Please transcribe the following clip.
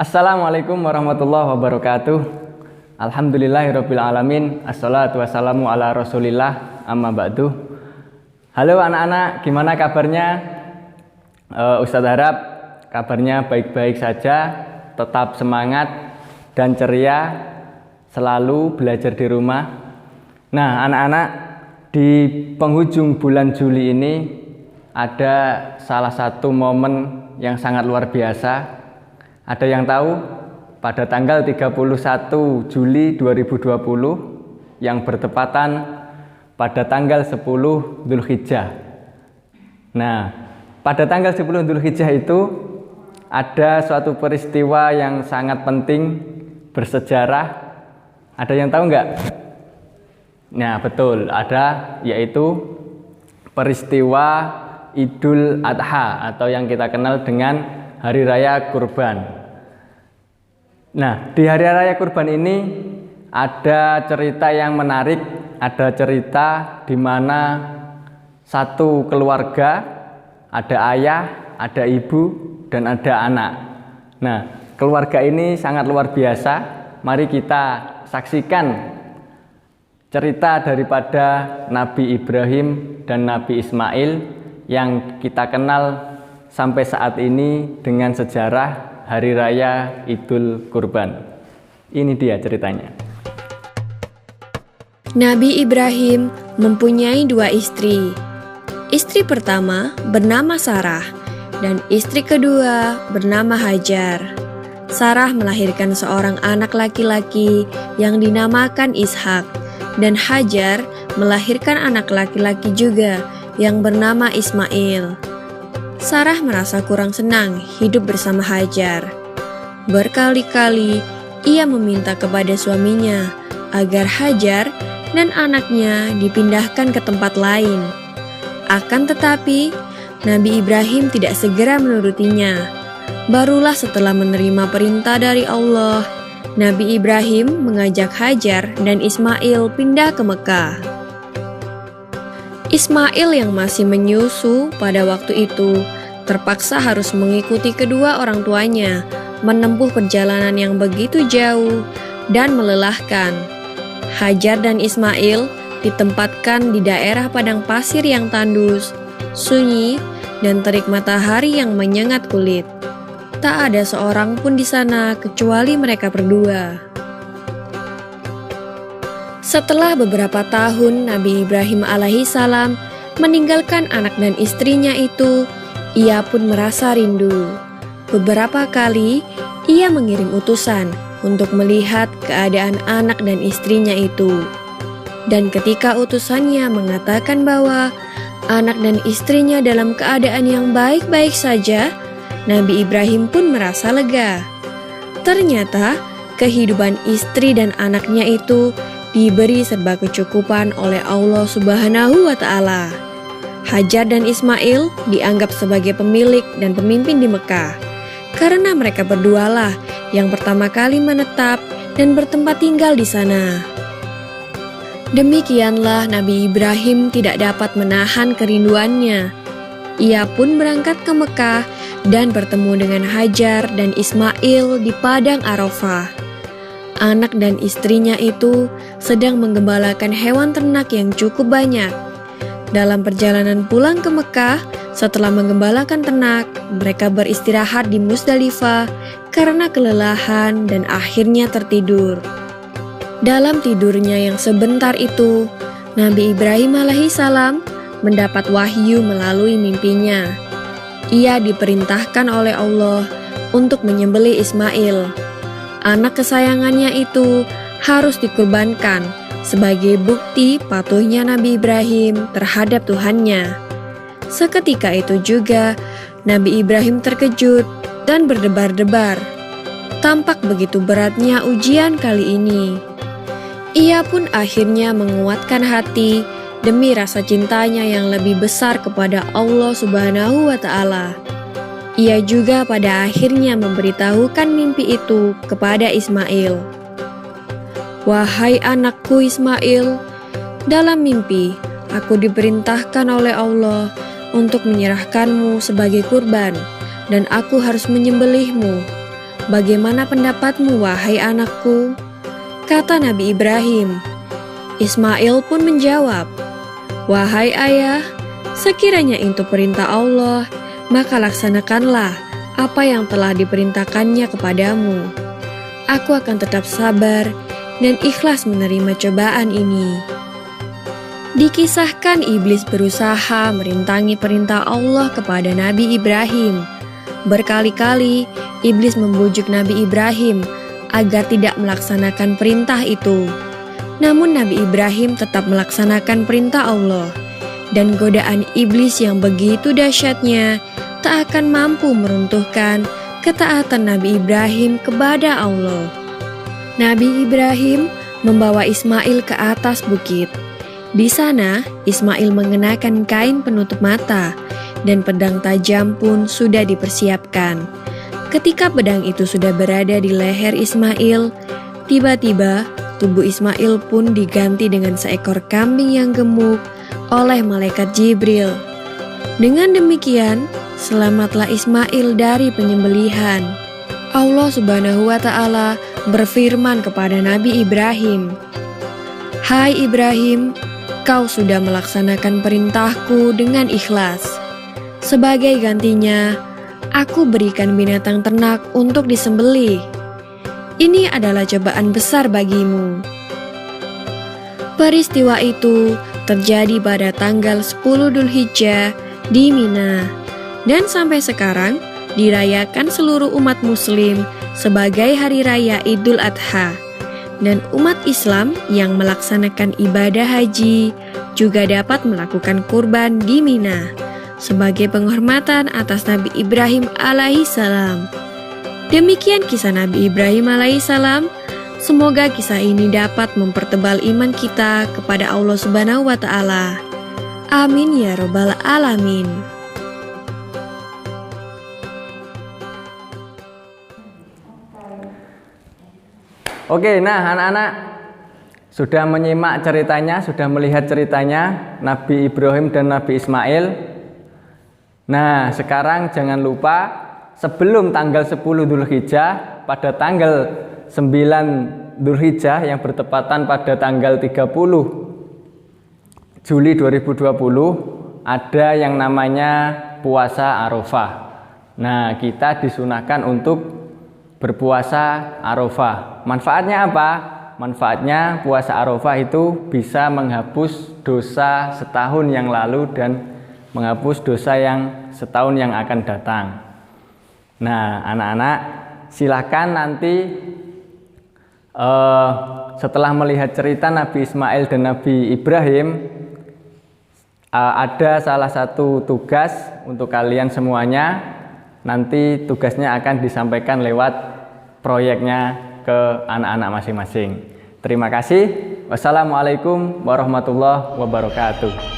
Assalamualaikum warahmatullahi wabarakatuh. Alhamdulillahirabbil alamin. Assalatu wassalamu ala Rasulillah amma ba'du. Halo anak-anak, gimana kabarnya? Ustadz harap kabarnya baik-baik saja, tetap semangat dan ceria, selalu belajar di rumah. Nah, anak-anak, di penghujung bulan Juli ini ada salah satu momen yang sangat luar biasa. Ada yang tahu? Pada tanggal 31 Juli 2020 yang bertepatan pada tanggal 10 Dzulhijjah. Nah, pada tanggal 10 Dzulhijjah itu ada suatu peristiwa yang sangat penting, bersejarah. Ada yang tahu nggak? Nah, betul, ada, yaitu peristiwa Idul Adha atau yang kita kenal dengan Hari Raya Kurban. Nah, di Hari Raya Kurban ini ada cerita yang menarik, ada cerita di mana satu keluarga, ada ayah, ada ibu, dan ada anak. Nah, keluarga ini sangat luar biasa. Mari kita saksikan cerita daripada Nabi Ibrahim dan Nabi Ismail yang kita kenal sampai saat ini dengan sejarah Hari Raya Idul Kurban. Ini dia ceritanya. Nabi Ibrahim mempunyai dua istri. Istri pertama bernama Sarah dan istri kedua bernama Hajar. Sarah melahirkan seorang anak laki-laki yang dinamakan Ishak, dan Hajar melahirkan anak laki-laki juga yang bernama Ismail. Sarah merasa kurang senang hidup bersama Hajar. Berkali-kali ia meminta kepada suaminya agar Hajar dan anaknya dipindahkan ke tempat lain. Akan tetapi, Nabi Ibrahim tidak segera menurutinya. Barulah setelah menerima perintah dari Allah, Nabi Ibrahim mengajak Hajar dan Ismail pindah ke Mekah. Ismail yang masih menyusu pada waktu itu terpaksa harus mengikuti kedua orang tuanya menempuh perjalanan yang begitu jauh dan melelahkan. Hajar dan Ismail ditempatkan di daerah padang pasir yang tandus, sunyi, dan terik matahari yang menyengat kulit. Tak ada seorang pun di sana kecuali mereka berdua. Setelah beberapa tahun Nabi Ibrahim alaihissalam meninggalkan anak dan istrinya itu, ia pun merasa rindu. Beberapa kali ia mengirim utusan untuk melihat keadaan anak dan istrinya itu. Dan ketika utusannya mengatakan bahwa anak dan istrinya dalam keadaan yang baik-baik saja, Nabi Ibrahim pun merasa lega. Ternyata kehidupan istri dan anaknya itu diberi serba kecukupan oleh Allah Subhanahu wa Ta'ala. Hajar dan Ismail dianggap sebagai pemilik dan pemimpin di Mekah karena mereka berdualah yang pertama kali menetap dan bertempat tinggal di sana. Demikianlah Nabi Ibrahim tidak dapat menahan kerinduannya. Ia pun berangkat ke Mekah dan bertemu dengan Hajar dan Ismail di padang Arafah. Anak dan istrinya itu sedang menggembalakan hewan ternak yang cukup banyak. Dalam perjalanan pulang ke Mekah, setelah menggembalakan ternak, mereka beristirahat di Musdalifah karena kelelahan dan akhirnya tertidur. Dalam tidurnya yang sebentar itu, Nabi Ibrahim alaihissalam mendapat wahyu melalui mimpinya. Ia diperintahkan oleh Allah untuk menyembelih Ismail. Anak kesayangannya itu harus dikurbankan sebagai bukti patuhnya Nabi Ibrahim terhadap Tuhannya. Seketika itu juga Nabi Ibrahim terkejut dan berdebar-debar. Tampak begitu beratnya ujian kali ini. Ia pun akhirnya menguatkan hati demi rasa cintanya yang lebih besar kepada Allah Subhanahu wa Ta'ala. Ia juga pada akhirnya memberitahukan mimpi itu kepada Ismail. "Wahai anakku Ismail, dalam mimpi aku diperintahkan oleh Allah untuk menyerahkanmu sebagai kurban, dan aku harus menyembelihmu. "Bagaimana pendapatmu, wahai anakku?" Kata Nabi Ibrahim. Ismail pun menjawab, "Wahai ayah, sekiranya itu perintah Allah, maka laksanakanlah apa yang telah diperintahkannya kepadamu. Aku akan tetap sabar dan ikhlas menerima cobaan ini." Dikisahkan iblis berusaha merintangi perintah Allah kepada Nabi Ibrahim. Berkali-kali iblis membujuk Nabi Ibrahim agar tidak melaksanakan perintah itu. Namun Nabi Ibrahim tetap melaksanakan perintah Allah, dan godaan iblis yang begitu dahsyatnya tak akan mampu meruntuhkan ketaatan Nabi Ibrahim kepada Allah. Nabi Ibrahim membawa Ismail ke atas bukit. Di sana, Ismail mengenakan kain penutup mata, dan pedang tajam pun sudah dipersiapkan. Ketika pedang itu sudah berada di leher Ismail, tiba-tiba tubuh Ismail pun diganti dengan seekor kambing yang gemuk oleh malaikat Jibril. Dengan demikian, selamatlah Ismail dari penyembelihan. Allah Subhanahu wa Ta'ala berfirman kepada Nabi Ibrahim, "Hai Ibrahim, kau sudah melaksanakan perintahku dengan ikhlas. Sebagai gantinya, aku berikan binatang ternak untuk disembelih. Ini adalah cobaan besar bagimu." Peristiwa itu terjadi pada tanggal 10 Dzulhijjah di Mina, dan sampai sekarang dirayakan seluruh umat muslim sebagai hari raya Idul Adha. Dan umat Islam yang melaksanakan ibadah haji juga dapat melakukan kurban di Mina sebagai penghormatan atas Nabi Ibrahim alaihissalam. Demikian kisah Nabi Ibrahim alaihissalam. Semoga kisah ini dapat mempertebal iman kita kepada Allah Subhanahu wa Ta'ala. Amin ya Rabbal 'Alamin. Oke, nah anak-anak sudah menyimak ceritanya, sudah melihat ceritanya Nabi Ibrahim dan Nabi Ismail. Nah, sekarang jangan lupa sebelum tanggal 10 Dzulhijjah, pada tanggal 9 Dzulhijjah yang bertepatan pada tanggal 30 Juli 2020 ada yang namanya puasa Arafah. Nah, kita disunahkan untuk berpuasa Arafah. Manfaatnya apa? Manfaatnya puasa Arafah itu bisa menghapus dosa setahun yang lalu dan menghapus dosa yang setahun yang akan datang. Nah, anak-anak silakan nanti setelah melihat cerita Nabi Ismail dan Nabi Ibrahim, ada salah satu tugas untuk kalian semuanya. Nanti tugasnya akan disampaikan lewat proyeknya ke anak-anak masing-masing. Terima kasih. Wassalamualaikum warahmatullahi wabarakatuh.